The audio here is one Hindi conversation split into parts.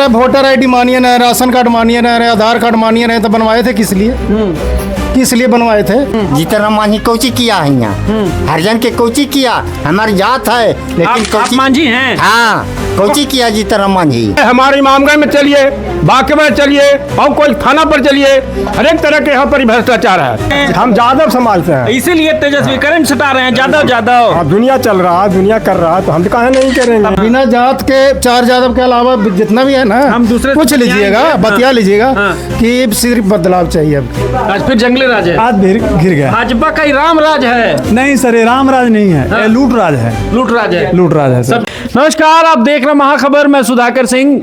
है वोटर आईडी मानिए ना, राशन कार्ड मानिए ना, आधार कार्ड मानिए ना, तो बनवाए थे किस लिए? किस लिए बनवाए थे? जीतन राम मांझी कोची किया है यहाँ, हरिजन के कोची किया, हमारी जात है लेकिन आप मांझी हैं? हाँ, कोची किया जीतन राम मांझी। हमारे इमामगंज में चलिए, बाकी में चलिए, और कोई थाना पर चलिए, हर एक तरह के यहाँ पर भ्रष्टाचार है। हम यादव समाज से हैं, इसीलिए तेजस्वी करंट सटा रहे हैं यादव यादव। हाँ, दुनिया चल रहा है, दुनिया कर रहा है, तो हम तो कहे नहीं करेंगे। बिना जात के 4 यादव के अलावा जितना भी है ना, हम दूसरे पूछ लीजिएगा, बतिया लीजिएगा कि सिर्फ बदलाव चाहिए। अब आज फिर जंगली राज है, आज घिर गया। भाजपा का ही राम राज है। नहीं सर, ये राम राज नहीं है, ये लूट राज है। लूट राज है, लूट राज है सर। नमस्कार, आप देख रहे हैं महाखबर। मैं सुधाकर सिंह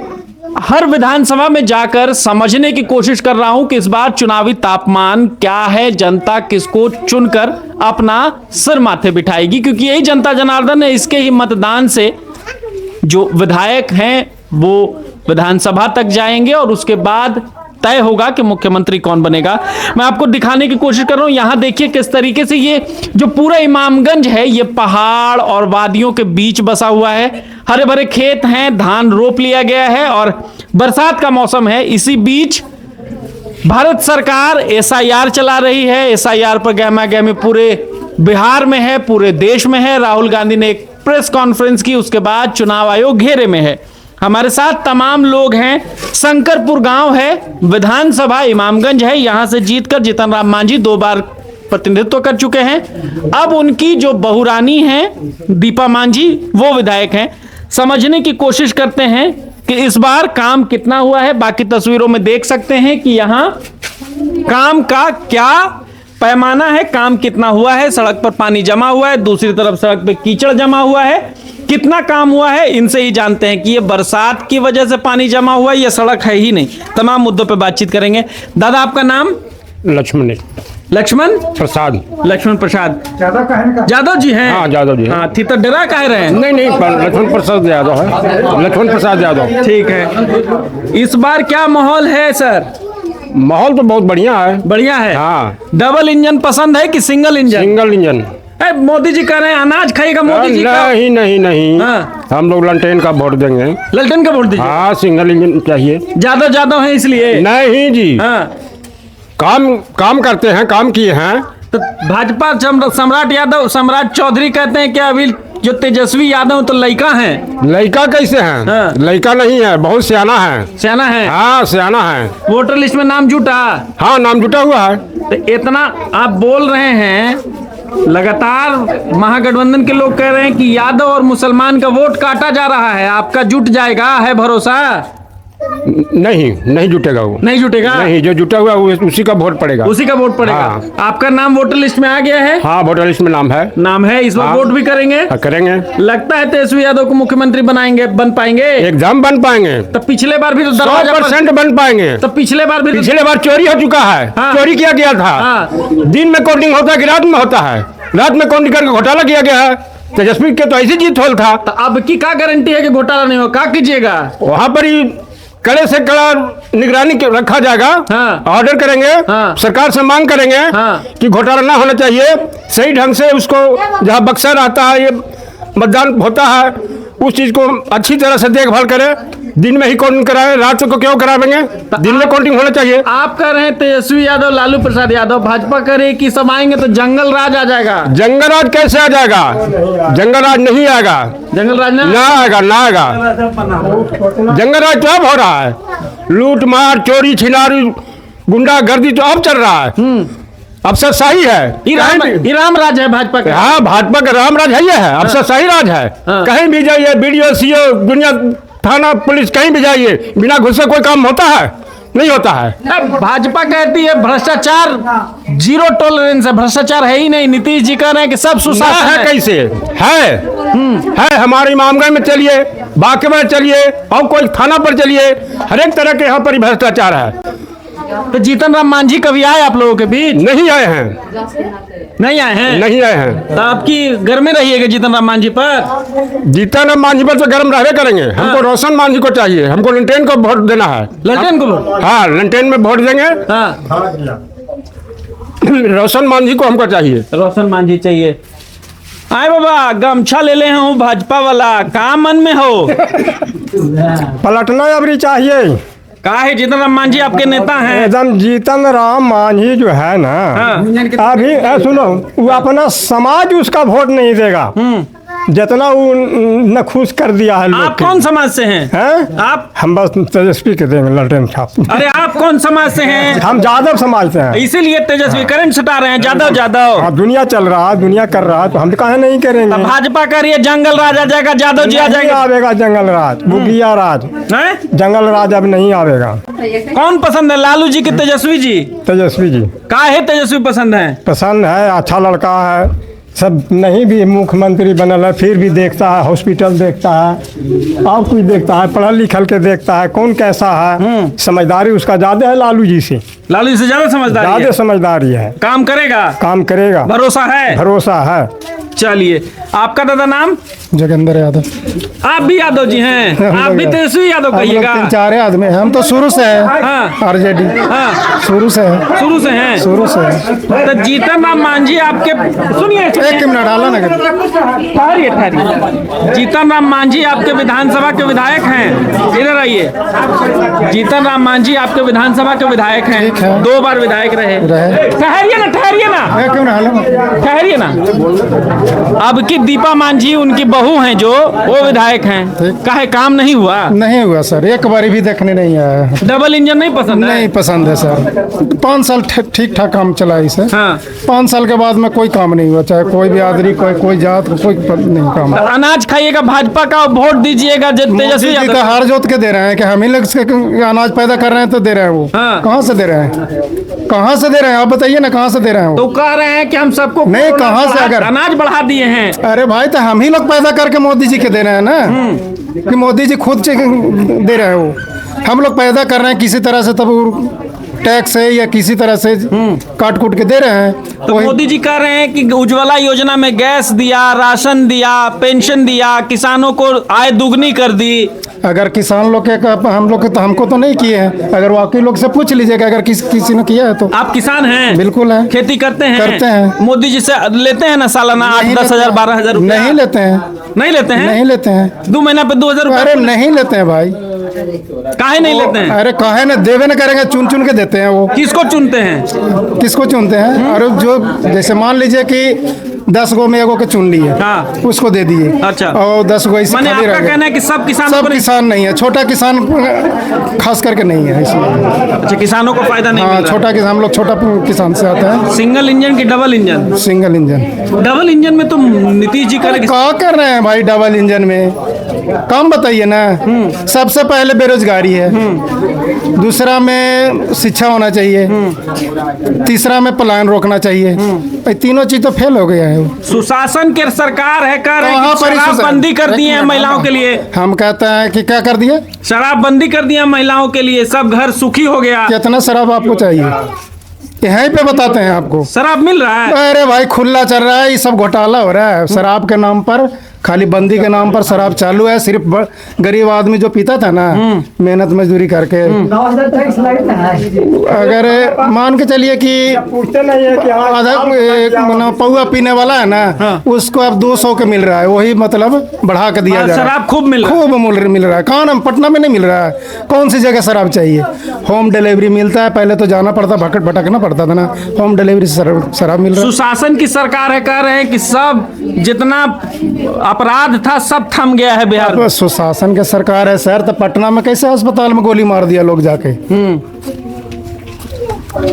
हर विधानसभा में जाकर समझने की कोशिश कर रहा हूं कि इस बार चुनावी तापमान क्या है, जनता किसको चुनकर अपना सिर माथे बिठाएगी, क्योंकि यही जनता जनार्दन है। इसके ही मतदान से जो विधायक हैं वो विधानसभा तक जाएंगे और उसके बाद तय होगा कि मुख्यमंत्री कौन बनेगा। मैं आपको दिखाने की कोशिश कर रहा हूं। यहां देखिए किस तरीके से ये जो पूरा इमामगंज है ये पहाड़ और वादियों के बीच बसा हुआ है। हरे भरे खेत हैं, धान रोप लिया गया है और बरसात का मौसम है। इसी बीच भारत सरकार एसआईआर चला रही है। एसआईआर पर गहमा गहमी पूरे बिहार में है, पूरे देश में है। राहुल गांधी ने एक प्रेस कॉन्फ्रेंस की, उसके बाद चुनाव आयोग घेरे में है। हमारे साथ तमाम लोग हैं। शंकरपुर गांव है, विधानसभा इमामगंज है। यहां से जीतकर जीतन राम मांझी 2 बार प्रतिनिधित्व कर चुके हैं। अब उनकी जो बहुरानी हैं दीपा मांझी, वो विधायक हैं। समझने की कोशिश करते हैं कि इस बार काम कितना हुआ है। बाकी तस्वीरों में देख सकते हैं कि यहां काम का क्या पैमाना है, काम कितना हुआ है। सड़क पर पानी जमा हुआ है, दूसरी तरफ सड़क पे कीचड़ जमा हुआ है। कितना काम हुआ है इनसे ही जानते हैं कि ये बरसात की वजह से पानी जमा हुआ है, ये सड़क है ही नहीं। तमाम मुद्दों पे बातचीत करेंगे। दादा, आपका नाम? लक्ष्मण प्रसाद। लक्ष्मण प्रसाद यादव जी हैं? हाँ, यादव जी। हाँ, थी तो डरा कह रहे हैं? नहीं, लक्ष्मण प्रसाद यादव है, लक्ष्मण प्रसाद यादव। ठीक है। इस बार क्या माहौल है सर? माहौल तो बहुत बढ़िया है। बढ़िया है। हाँ। डबल इंजन पसंद है कि single engine? Single engine. Modi ji कह रहे हैं अनाज खाएगा मोदी जी का। नहीं। हाँ। हम लोग ललटेन का वोट देंगे। ललटेन का वोट दीजिए? हाँ, सिंगल इंजन चाहिए। यादव है इसलिए? नहीं जी। हाँ। काम करते हैं, काम किए हैं। तो भाजपा सम्राट यादव, सम्राट चौधरी कहते हैं कि अभी जो तेजस्वी यादव तो लड़का हैं। लड़का कैसे हैं? हाँ। लड़का नहीं है, बहुत सियाना है। सियाना है? हाँ, सियाना है। वोटर लिस्ट में नाम जुटा? हाँ, नाम जुटा हुआ है। तो इतना आप बोल रहे हैं, लगातार महागठबंधन के लोग कह रहे हैं कि यादव और मुसलमान का वोट काटा जा रहा है, आपका जुट जाएगा, है भरोसा? नहीं जुटेगा वो। नहीं जुटेगा? नहीं, जो जुटा हुआ उसी का वोट पड़ेगा। उसी का वोट पड़ेगा। हाँ। आपका नाम वोटर लिस्ट में आ गया है? हाँ, वोटर लिस्ट में नाम है। इस बार हाँ। वोट भी करेंगे? हाँ, करेंगे। लगता है तेजस्वी यादव को मुख्यमंत्री बन पाएंगे? एकदम बन पाएंगे। तो पिछले बार भी तो 100% बन पाएंगे। तो पिछले बार चोरी हो चुका है। हाँ। चोरी किया गया था। हाँ। दिन में काउंटिंग होता है कि रात में होता है? रात में काउंटिंग करके घोटाला किया गया है। तेजस्वी के तो ऐसी जीत होल था। तो अब की क्या गारंटी है कि घोटाला नहीं हो? क्या कीजिएगा? वहाँ पर ही कड़े से कड़ा निगरानी रखा जाएगा। हाँ। ऑर्डर करेंगे। हाँ। सरकार से मांग करेंगे। हाँ। कि घोटाला ना होना चाहिए। सही ढंग से उसको जहाँ बक्सा रहता है, ये मतदान होता है, उस चीज को अच्छी तरह से देखभाल करें। दिन में ही काउंटिंग कराएं, रात को क्यों करावेंगे? दिन में काउंटिंग होना चाहिए। आप कह रहे हैं तेजस्वी यादव, लालू प्रसाद यादव, भाजपा कह रही है कि सब आएंगे तो जंगल राज आ जाएगा। जंगल राज कैसे आ जाएगा? जंगल राज नहीं आएगा। जंगल राज ना आएगा। जंगल राज तो अब हो रहा है। लूट मार, चोरी छिनारी, गुंडागर्दी तो अब चल रहा है। अफसरशाही है। राम राज है भाजपा का। हाँ, भाजपा का राम राज है। ये है अफसरशाही राज है। कहीं भी जाइए, BDO CO दुनिया, थाना, पुलिस, कहीं भी जाइए, बिना घुस से कोई काम होता है? नहीं होता है। भाजपा कहती है भ्रष्टाचार 0 टॉलरेंस है, भ्रष्टाचार है ही नहीं। नीतीश जी कह रहे हैं कि सब सुशासन है। कैसे है? हमारे इमामगंज में चलिए, बाकी में चलिए, और कोई थाना पर चलिए, हर एक तरह के यहाँ पर भ्रष्टाचार है। तो जीतन राम मांझी कभी आए आप लोगों के बीच? नहीं आए हैं। नहीं आए हैं। तो आपकी घर में रहिएगा जीतन राम मांझी पर? जीतन राम मांझी पर तो गर्म रहवे करेंगे। हमको रोशन मांझी को चाहिए। हमको ललटेन को वोट देना है। ललटेन को वोट? हाँ, ललटेन में वोट देंगे। हाँ। रोशन मांझी को हमको चाहिए। रोशन मांझी चाहिए। आए बाबा, गमछा ले ले हूँ भाजपा वाला, कहाँ मन में हो? पलटना अबरी चाहिए। कहा है जीतन राम मांझी आपके नेता हैं? एकदम जीतन राम मांझी जो है ना, अभी सुनो, वो अपना समाज उसका वोट नहीं देगा जितना वो न खुश कर दिया है लोग आप के। कौन समाज से हैं? हैं? आप? हम बस तेजस्वी के देंगे, ललटेन छाप। अरे आप कौन समाज से हैं? हम यादव समाज से हैं। इसीलिए तेजस्वी करंट सटा रहे हैं, जादव जादव। हाँ, दुनिया चल रहा है, दुनिया कर रहा है, तो हम तो कहे नहीं करेंगे। भाजपा कह रही है जंगल राज आ जाएगा, जादव जी आ नहीं जाएगा। आवेगा जंगल राज, बुगिया राज, हैं? जंगल राज अब नहीं आवेगा। कौन पसंद है, लालू जी की तेजस्वी जी? तेजस्वी जी कहा है तेजस्वी पसंद है? पसंद है, अच्छा लड़का है, सब नहीं भी मुख्यमंत्री बनल है फिर भी देखता है, हॉस्पिटल देखता है और कुछ देखता है, पढ़ल लिखल के देखता है, कौन कैसा है, समझदारी उसका ज्यादा है लालू जी से, लालू जी से ज्यादा समझदारी ज्यादा है? समझदारी है, काम करेगा, काम करेगा, भरोसा है? भरोसा है। चलिए, आपका दादा नाम? जोगिंदर यादव। आप भी यादव जी हैं? आप भी तेजस्वी यादव हम लोग कहिएगा? 3-4 आदमी हैं, हम तो शुरू से हैं। हाँ। आरजेडी हाँ, शुरू से है, शुरू से हैं? शुरू से है। तो जीतन राम मांझी आपके, सुनिए एक मिनट डाला ना ठहरिए ठहरिए। जीतन राम मांझी आपके विधानसभा के विधायक हैं, इधर आइए। जीतन राम मांझी आपके विधानसभा के विधायक हैं, ठीक है। 2 बार विधायक रहे। रहे। ठहरिए ना, ठहरिए ना, एक मिनट डाला। ठहरिए ना। अब की दीपा मांझी उनकी बहू हैं जो, वो विधायक हैं, काहे काम नहीं हुआ? नहीं हुआ सर, एक बारी भी देखने नहीं आया। डबल इंजन नहीं पसंद है? नहीं पसंद है सर। 5 साल ठीक ठाक काम चला इसे। हाँ। 5 साल के बाद में कोई काम नहीं हुआ, चाहे कोई बिरादरी, कोई जात, कोई नहीं काम। अनाज खाइएगा, भाजपा का वोट दीजिएगा, मोदी तेजस्वी जी यादव। का हार जोत के दे रहे हैं कि हम ही लोग अनाज पैदा कर रहे हैं तो दे रहे हैं वो। हाँ। कहाँ से दे रहे हैं, कहाँ से दे रहे हैं, आप बताइए ना, कहाँ से दे रहे हैं तो वो? कह रहे हैं कि हम सबको नहीं, कहाँ से अगर अनाज बढ़ा दिए हैं? अरे भाई, तो हम ही लोग पैदा करके मोदी जी के दे रहे हैं ना, कि मोदी जी खुद से दे रहे हैं वो। हम लोग पैदा कर रहे हैं किसी तरह से, तब टैक्स है या किसी तरह से काट कूट के दे रहे हैं। तो वही- मोदी जी कह रहे हैं कि उज्ज्वला योजना में गैस दिया, राशन दिया, पेंशन दिया, किसानों को आय दुगनी कर दी। अगर किसान लोग के हम लोग के तो हमको तो नहीं किए हैं, अगर वाकई लोग से पूछ लीजिएगा अगर किसी ने किया है तो। आप किसान हैं? बिल्कुल है। खेती करते हैं? करते हैं। मोदी जी से लेते हैं ना सालाना 8-10 हजार 12 हजार रुपया? नहीं लेते हैं, नहीं लेते हैं? नहीं लेते हैं। 2 महीना पे 2,000 अरे रुपया? नहीं लेते हैं भाई, काहे नहीं लेते हैं? अरे कहे ना, देवे ना करेंगे, चुन चुन के देते हैं वो। किसको चुनते हैं? किसको चुनते हैं? अरे जो जैसे मान लीजिए कि 10 गो में एगो के चुन लिए, हाँ। उसको दे दिए। अच्छा। और 10 गो ऐसे माने खाली आपका रह गए। कहना है कि सब किसानों सब को नहीं? किसान नहीं है, छोटा किसान खास करके नहीं है इसमें। अच्छा, किसानों को फायदा नहीं हाँ, मिल रहा छोटा किसान, हम लोग छोटा किसान से आते हैं। है। सिंगल इंजन की double engine? Single engine. Double engine में तो नीतीश जी करे क्या कर रहे हैं भाई डबल इंजन में? काम बताइए ना। सबसे पहले बेरोजगारी है, दूसरा में शिक्षा होना चाहिए, तीसरा में पलायन रोकना चाहिए। ये तीनों चीज तो फेल हो गया है। सुशासन की सरकार है, कह रहे हैं कहाँ कि पर ही शराब सुशासन? बंदी कर दी है महिलाओं के लिए। हम कहते हैं कि क्या कर दिया, शराब बंदी कर दिया महिलाओं के लिए, सब घर सुखी हो गया। कितना शराब आपको चाहिए, यहीं पे बताते हैं आपको। शराब मिल रहा है? अरे भाई खुला चल रहा है, ये सब घोटाला हो रहा है शराब के नाम पर, खाली बंदी के नाम पर शराब चालू है। सिर्फ गरीब आदमी जो पीता था ना, मेहनत मजदूरी करके, अगर मान के चलिए कि पूछते नहीं है कि आधा पौआ पीने वाला है ना, उसको अब 200 के मिल रहा है, वही मतलब बढ़ा के दिया और जा रहा है। शराब खूब मिल रहा है? खूब मिल रहा है। कहाँ ना, पटना में नहीं मिल रहा है, कौन सी जगह शराब चाहिए? होम डिलीवरी मिलता है, पहले तो जाना पड़ता, भटकना पड़ता था ना, होम डिलीवरी से शराब मिल रहा है। सुशासन की सरकार है, कह रहे हैं कि सब जितना अपराध था सब थम गया है बिहार में। अब सुशासन के सरकार है सर, तो पटना में कैसे अस्पताल में गोली मार दिया लोग जाके?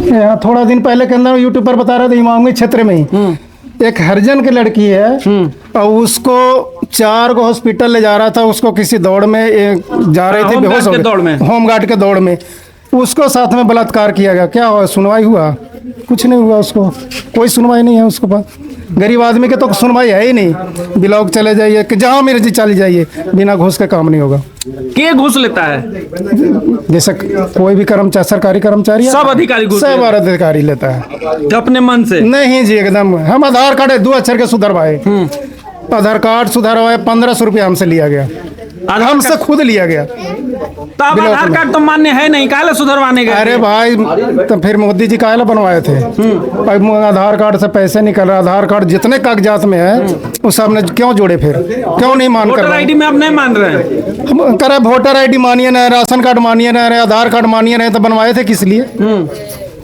यहाँ थोड़ा दिन पहले के अंदर यूट्यूब पर बता रहे थे, इमामगंज क्षेत्र में ही एक हरिजन की लड़की है, और उसको 4 गो हॉस्पिटल ले जा रहा था, उसको किसी दौड़ में जा रहे थे, बेहोश हो गए, होमगार्ड के दौड़ में, उसको साथ में बलात्कार किया गया। क्या हुआ, सुनवाई हुआ? कुछ नहीं हुआ, उसको कोई सुनवाई नहीं है उसको पास। गरीब आदमी के तो सुनवाई है ही नहीं। ब्लॉक चले जाइए कि जहाँ मेरे जी चली जाइए, बिना घूस के काम नहीं होगा। के घूस लेता है? जैसे कोई भी कर्मचारी, सरकारी कर्मचारी, सब अधिकारी घूस सब लेते हैं? अधिकारी लेता है अपने मन से? नहीं जी, एकदम। हम आधार कार्ड 2 अक्षर के सुधरवाए, आधार कार्ड सुधरवाए, 1500 रुपया हमसे लिया गया। हमसे खुद लिया गया। तो अब बिल्कुल। आधार कार्ड तो मान्य है नहीं, काहे सुधरवाने गए? अरे भाई, तो फिर मोदी जी काहे ला बनवाए थे? अब आधार कार्ड से पैसे निकल रहा, आधार कार्ड जितने कागजात में है उस सब ने क्यों जोड़े? फिर क्यों नहीं मान कर वोटर रहे? आईडी में आप नहीं मान रहे हैं? हम करे वोटर आईडी मानिए ना, राशन कार्ड मानिए ना, आधार कार्ड मानिए ना, तो बनवाए थे किस लिए?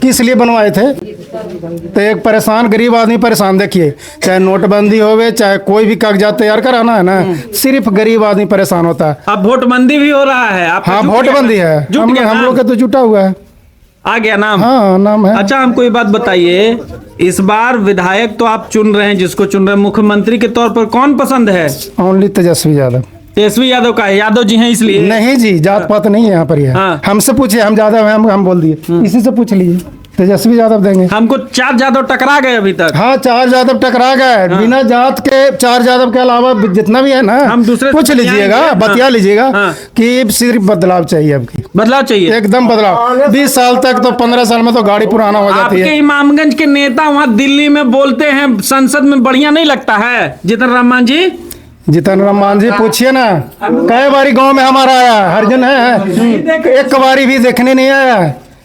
किस लिए बनवाए थे? तो एक परेशान गरीब आदमी परेशान, देखिए चाहे नोटबंदी होवे चाहे कोई भी कागजात तैयार कराना है ना, सिर्फ गरीब आदमी परेशान होता है। अब वोटबंदी भी हो रहा है, आपका हाँ, जुट वोटबंदी गया? है, जुट गया हम नाम? लोग का तो जुटा हुआ है। आ गया नाम? हाँ, नाम है। अच्छा, हमको ये बात बताइए, इस बार विधायक तो आप चुन रहे हैं, जिसको चुन रहे हैं, मुख्यमंत्री के तौर पर कौन पसंद है? ओनली तेजस्वी यादव। तेजस्वी यादव का है? यादव जी हैं इसलिए? नहीं जी, जात पात नहीं है यहाँ पर। हाँ। हमसे पूछिए, हम यादव हैं, हम बोल दिए। इसी से पूछ लीजिए, तेजस्वी यादव देंगे। हमको 4 यादव टकरा गए अभी तक। हाँ, 4 यादव टकरा गए। बिना जात के 4 यादव के अलावा जितना भी है ना, हम दूसरे पूछ से लीजिएगा, बतियाएंगे। बतिया लीजिएगा हाँ। कि सिर्फ बदलाव चाहिए। अब की बदलाव चाहिए एकदम बदलाव। 20 साल तक तो 15 साल में तो गाड़ी पुराना हो जाती आपके है। इमामगंज के नेता वहाँ दिल्ली में बोलते हैं संसद में, बढ़िया नहीं लगता है जीतन राम मांझी? जीतन राम मांझी पूछिए ना, कई बारी गांव में हमारा आया, हरिजन है, एक बारी भी देखने नहीं आया।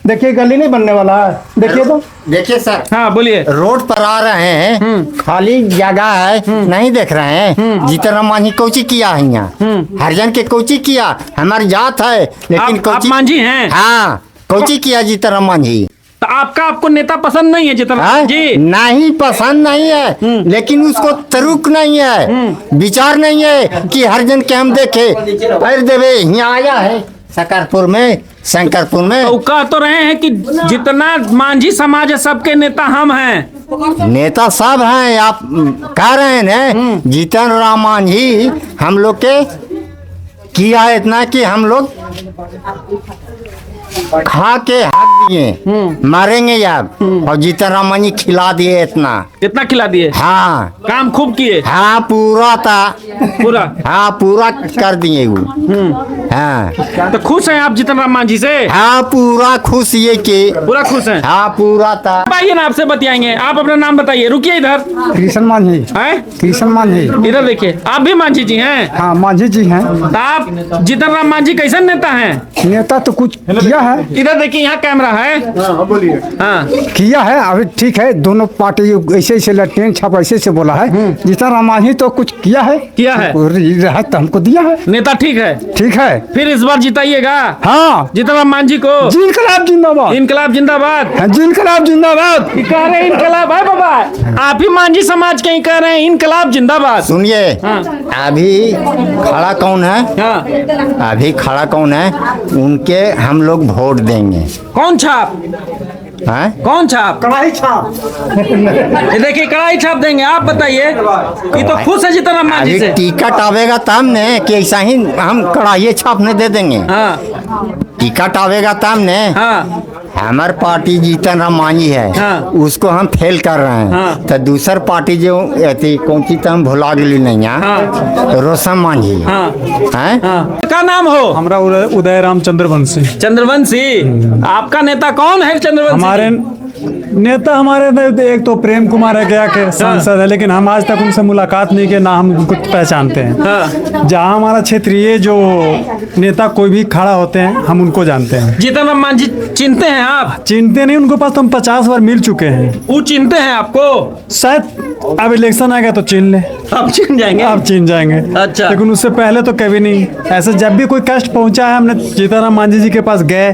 देखिए, गली नहीं बनने वाला है, देखिए तो। देखिए सर, हाँ बोलिए। रोड पर आ रहे हैं, खाली जगह है, नहीं देख रहे हैं। जीतन राम मांझी कोची किया है यहाँ, हरिजन के कोची किया, हमारी जात है लेकिन आप कोची। मांझी हैं? हाँ, कोची किया जीतन राम मांझी। तो आपको नेता पसंद नहीं है जीतन राम हाँ? मांझी? नहीं, पसंद नहीं है, लेकिन उसको तरुक नहीं है, विचार नहीं है कि हरिजन के हम देखे। अरे देवे यहाँ आया है शकरपुर में, शंकरपुर में। तो कह तो रहे हैं कि जितना मांझी समाज है सबके नेता हम हैं। नेता सब हैं, आप कह रहे हैं ना। जीतन राम मांझी हम लोग के किया इतना कि हम लोग खा के हक दिए, मारेंगे अब। और जीतन राम मांझी खिला दिए इतना खिला दिए? हाँ, काम खूब किए? हाँ पूरा था, पूरा? हाँ पूरा कर दिए वो। हाँ, तो खुश हैं आप जीतन राम मांझी से? हाँ पूरा खुश ये के। पूरा खुश हैं? हाँ पूरा था। आइए ना, आपसे बतियाएंगे। आप अपना नाम बताइए। रुकिए इधर। कृष्ण मांझी। हैं? कृष्ण मांझी। इधर देखिए, आप भी मांझी जी हैं? हाँ, मांझी जी हैं। तो आप जीतन राम मांझी कैसे नेता हैं? नेता तो कुछ किया है। इधर देखिए, यहाँ कैमरा है। बोलिए। हाँ, किया है, अभी ठीक है। दोनों पार्टी ऐसे ऐसे लटके छाप ऐसे ऐसे बोला है। जीतन राम मांझी तो कुछ किया है। किया है। रहा तो हमको दिया है। नेता ठीक है। ठीक है। फिर इस बार जिताइएगा हाँ, जीतन राम मांझी को? इनकलाब जिंदाबाद। इनकलाब जिंदाबाद। हाँ, इनकलाब जिंदाबाद। कह रहे हैं इनकलाब है बाबा, आप ही मांझी समाज के ही कह रहे हैं इनकलाब जिंदाबाद। सुनिए, हाँ। अभी खड़ा कौन है? हाँ, अभी खड़ा कौन है? उनके हम लोग वोट देंगे। कौन छाप? हैं? कौन छाप? कढ़ाई छाप। ये देखिए, कढ़ाई छाप देंगे। आप बताइए, ये तो खुश है जीतन राम मांझी अभी से। टिकट आवेगा तब ने कि ऐसा ही हम कढ़ाई छापने दे देंगे। हाँ, टिकट आवेगा तब ने। हाँ, हमार पार्टी जीतन राम मांझी है, हाँ। उसको हम फेल कर रहे हैं। हाँ। तो दूसर पार्टी जो अथी कौन सी तो हम भुला गली नहीं है। हाँ। रोशन मांझी हाँ। हैं? हाँ। क्या नाम हो? हमारा उदय राम चंद्रवंशी। चंद्रवंशी। आपका नेता कौन है चंद्रवंशी? हमारे नेता हमारे एक तो प्रेम कुमार है, गया के सांसद है, लेकिन हम आज तक उनसे मुलाकात नहीं किए, ना हम उनको पहचानते हैं। हाँ। जहाँ हमारा क्षेत्रीय जो नेता कोई भी खड़ा होते हैं, हम उनको जानते हैं। जीतन राम मांझी चिनते हैं आप? चिनते नहीं, उनको पास तो हम 50 बार मिल चुके हैं। वो चिनते हैं आपको? शायद अब इलेक्शन आ गया तो चिन ले, आप चिन जाएंगे? आप चिन जाएंगे। अच्छा। लेकिन उससे पहले तो कभी नहीं। ऐसे जब भी कोई कष्ट पहुंचा है, हमने जीतन राम मांझी जी के पास गए,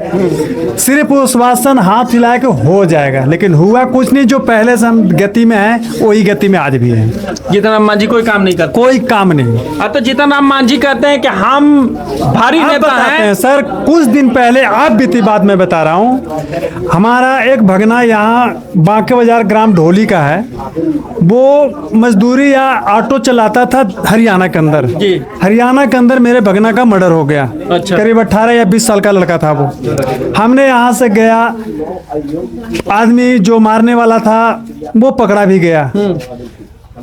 सिर्फ वो आश्वासन हाथ हिला के हो जाएगा, लेकिन हुआ कुछ नहीं। जो पहले से हम गति में है, वही गति में आज भी है। जीतन राम मांझी कोई काम नहीं करते? कोई काम नहीं। अब तो जीतन राम मांझी कहते हैं कि हम भारी आप नेता बताते हैं। हैं सर, कुछ दिन पहले आप बीती बात मैं बता रहा हूँ, हमारा एक भगना यहाँ बांके बाजार ग्राम ढोली का है, वो मजदूरी या ऑटो चलाता था हरियाणा के अंदर। जी। हरियाणा के अंदर मेरे भगना का मर्डर हो गया। अच्छा। करीब 18 या 20 साल का लड़का था वो। हमने यहाँ से गया, आदमी जो मारने वाला था वो पकड़ा भी गया।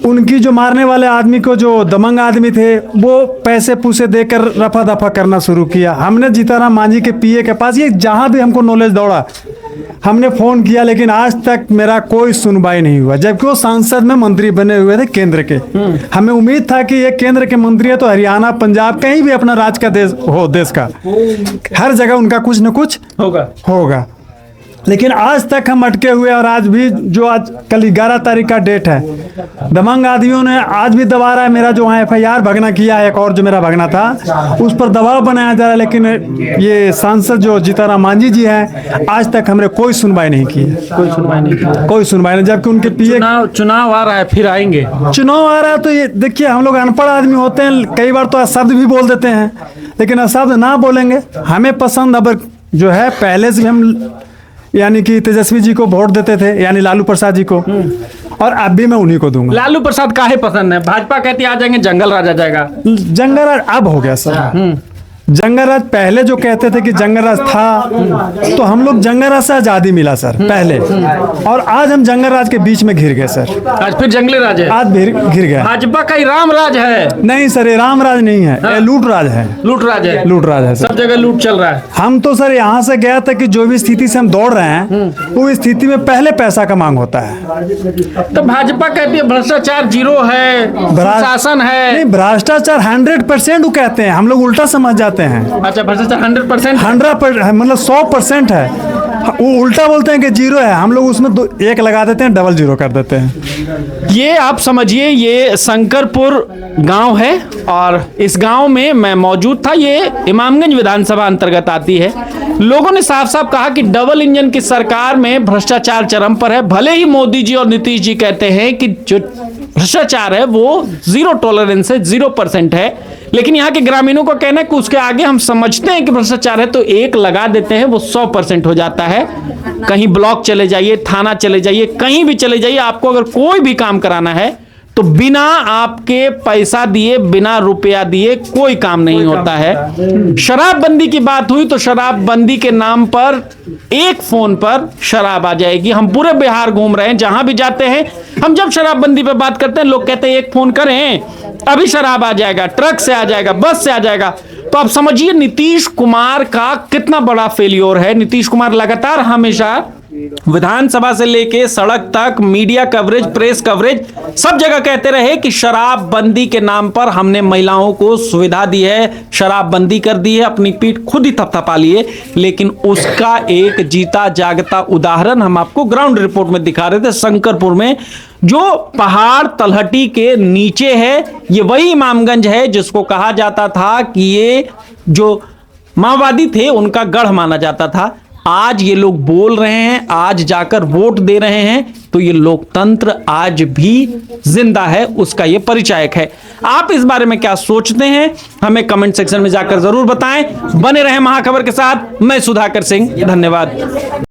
उनकी जो मारने वाले आदमी को, जो दमंग आदमी थे, वो पैसे पूसे देकर रफा दफा करना शुरू किया। हमने जीतन राम मांझी के पीए के पास, ये जहाँ भी हमको नॉलेज दौड़ा, हमने फोन किया लेकिन आज तक मेरा कोई सुनवाई नहीं हुआ, जबकि वो सांसद में मंत्री बने हुए थे केंद्र के। हमें उम्मीद था कि ये केंद्र के मंत्री है तो हरियाणा, पंजाब, कहीं भी अपना राज्य का देश का हर जगह उनका कुछ न कुछ होगा। लेकिन आज तक हम अटके हुए, और आज भी जो आज कल 11 तारीख का डेट है, दबंग आदमियों ने आज भी दबा रहा है। मेरा जो वहाँ FIR भगना किया है, एक और जो मेरा भगना था उस पर दबाव बनाया जा रहा है। लेकिन ये सांसद जो जीताराम मांझी जी हैं, आज तक हमने कोई सुनवाई नहीं की, कोई सुनवाई नहीं, जबकि उनके पीए चुनाव आ रहा है, फिर आएंगे। चुनाव आ रहा है तो ये देखिए, हम लोग अनपढ़ आदमी होते हैं, कई बार तो अशब्द भी बोल देते हैं, लेकिन अशब्द ना बोलेंगे। हमें पसंद अब जो है, पहले से हम यानी कि तेजस्वी जी को वोट देते थे, यानी लालू प्रसाद जी को, और अब भी मैं उन्हीं को दूंगा। लालू प्रसाद काहे पसंद है? भाजपा कहती आ जाएंगे, जंगल राज आ जाएगा। जंगल राज अब हो गया सर। जंगल राज पहले जो कहते थे कि जंगल राज था, तो हम लोग जंगल राज से आजादी मिला सर पहले, और आज हम जंगल राज के बीच में घिर गए सर। आज फिर जंगली राज है, आज घिर गया। भाजपा का ही राम राज है। नहीं सर, ये राम राज नहीं है, ये लूट राज है। लूट राज है, लूट राज है सर। सब जगह लूट चल रहा है। हम तो सर यहाँ से गया था कि जो भी स्थिति से हम दौड़ रहे हैं, वो स्थिति में पहले पैसा का मांग होता है। तो भाजपा कहती है भ्रष्टाचार जीरो है, शासन है। नहीं, भ्रष्टाचार 100% वो कहते हैं, हम लोग उल्टा समझ जाते हैं। अच्छा, भ्रष्टाचार 100% 100% मतलब 100% है, वो उल्टा बोलते हैं कि जीरो है, हम लोग उसमें 1 लगा देते हैं, डबल जीरो कर देते हैं। ये आप समझिए, ये शंकरपुर गांव है और इस गांव में मैं मौजूद था। ये इमामगंज विधानसभा अंतर्गत आती है। लोगों ने साफ साफ कहा कि डबल इंजन की सरकार में भ्रष्टाचार चरम पर है। भले ही मोदी जी और नीतीश जी कहते हैं कि जो भ्रष्टाचार है वो 0 टॉलरेंस है, 0% है, लेकिन यहाँ के ग्रामीणों का कहना है कि उसके आगे हम समझते हैं कि भ्रष्टाचार है तो 1 लगा देते हैं, वो 100% हो जाता है। कहीं ब्लॉक चले जाइए, थाना चले जाइए, कहीं भी चले जाइए, आपको अगर कोई भी काम कराना है तो बिना आपके पैसा दिए, बिना रुपया दिए कोई काम नहीं होता है। शराबबंदी की बात हुई तो शराबबंदी के नाम पर एक फोन पर शराब आ जाएगी। हम पूरे बिहार घूम रहे हैं, जहां भी जाते हैं हम जब शराबबंदी पे बात करते हैं, लोग कहते हैं एक फोन करें अभी शराब आ जाएगा, ट्रक से आ जाएगा, बस से आ जाएगा। तो आप समझिए नीतीश कुमार का कितना बड़ा फेलियर है। नीतीश कुमार लगातार हमेशा विधानसभा से लेके सड़क तक मीडिया कवरेज, प्रेस कवरेज, सब जगह कहते रहे कि शराबबंदी के नाम पर हमने महिलाओं को सुविधा दी है, शराबबंदी कर दी है, अपनी पीठ खुद ही थपथपा लिए। लेकिन उसका एक जीता जागता उदाहरण हम आपको ग्राउंड रिपोर्ट में दिखा रहे थे। शंकरपुर में जो पहाड़ तलहटी के नीचे है, ये वही इमामगंज है जिसको कहा जाता था कि ये जो माओवादी थे उनका गढ़ माना जाता था। आज ये लोग बोल रहे हैं, आज जाकर वोट दे रहे हैं, तो ये लोकतंत्र आज भी जिंदा है, उसका ये परिचायक है। आप इस बारे में क्या सोचते हैं, हमें कमेंट सेक्शन में जाकर जरूर बताएं। बने रहें महाखबर के साथ। मैं सुधाकर सिंह, धन्यवाद।